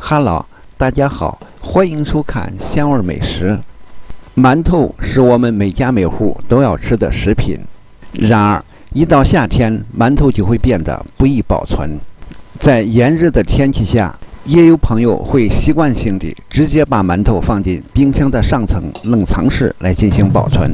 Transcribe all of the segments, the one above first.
哈喽，大家好，欢迎收看鲜味美食。馒头是我们每家每户都要吃的食品，然而一到夏天，馒头就会变得不易保存。在炎热的天气下，也有朋友会习惯性地直接把馒头放进冰箱的上层冷藏室来进行保存。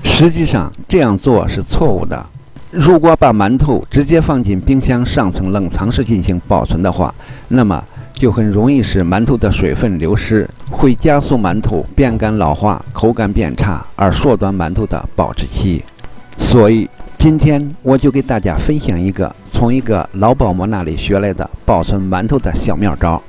实际上这样做是错误的。如果把馒头直接放进冰箱上层冷藏室进行保存的话，那么就很容易使馒头的水分流失，会加速馒头变干老化，口感变差，而缩短馒头的保质期。所以今天我就给大家分享一个从一个老保姆那里学来的保存馒头的小妙招。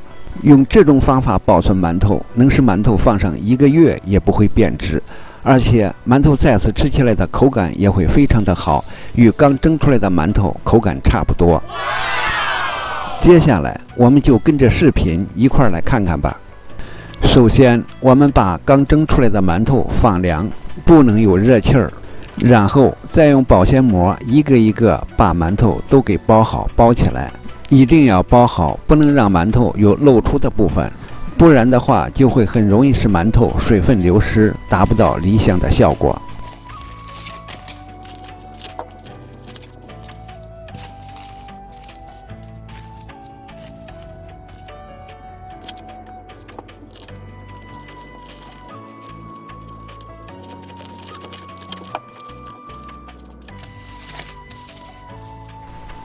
用这种方法保存馒头，能使馒头放上1个月也不会变质，而且馒头再次吃起来的口感也会非常的好，与刚蒸出来的馒头口感差不多。接下来我们就跟着视频一块来看看吧。首先我们把刚蒸出来的馒头放凉，不能有热气儿，然后再用保鲜膜一个一个把馒头都给包好包起来，一定要包好，不能让馒头有露出的部分，不然的话就会很容易使馒头水分流失，达不到理想的效果。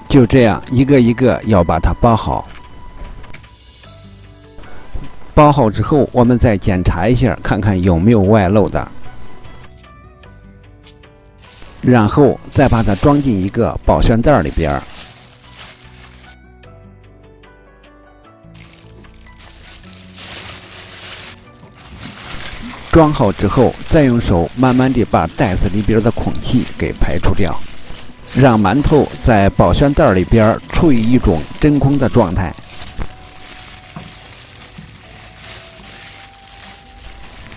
就这样一个一个要把它包好。包好之后，我们再检查一下，看看有没有外漏的，然后再把它装进一个保鲜袋里边。装好之后，再用手慢慢地把袋子里边的空气给排除掉，让馒头在保鲜袋里边处于一种真空的状态。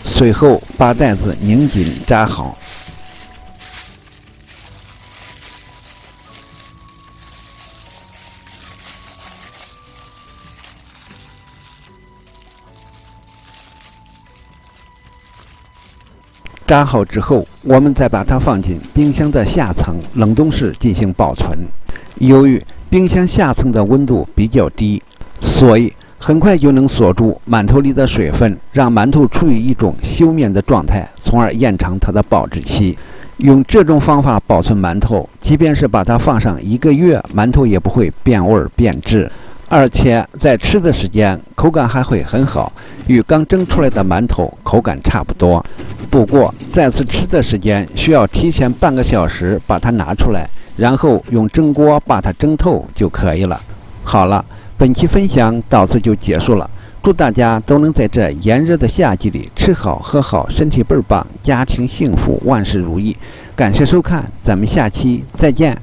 随后把袋子拧紧扎好。扎好之后，我们再把它放进冰箱的下层冷冻室进行保存。由于冰箱下层的温度比较低，所以很快就能锁住馒头里的水分，让馒头处于一种休眠的状态，从而延长它的保质期。用这种方法保存馒头，即便是把它放上1个月，馒头也不会变味变质，而且在吃的时间口感还会很好，与刚蒸出来的馒头口感差不多。不过再次吃的时间需要提前半个小时把它拿出来，然后用蒸锅把它蒸透就可以了。好了，本期分享到此就结束了。祝大家都能在这炎热的夏季里吃好喝好，身体倍儿棒，家庭幸福，万事如意。感谢收看，咱们下期再见。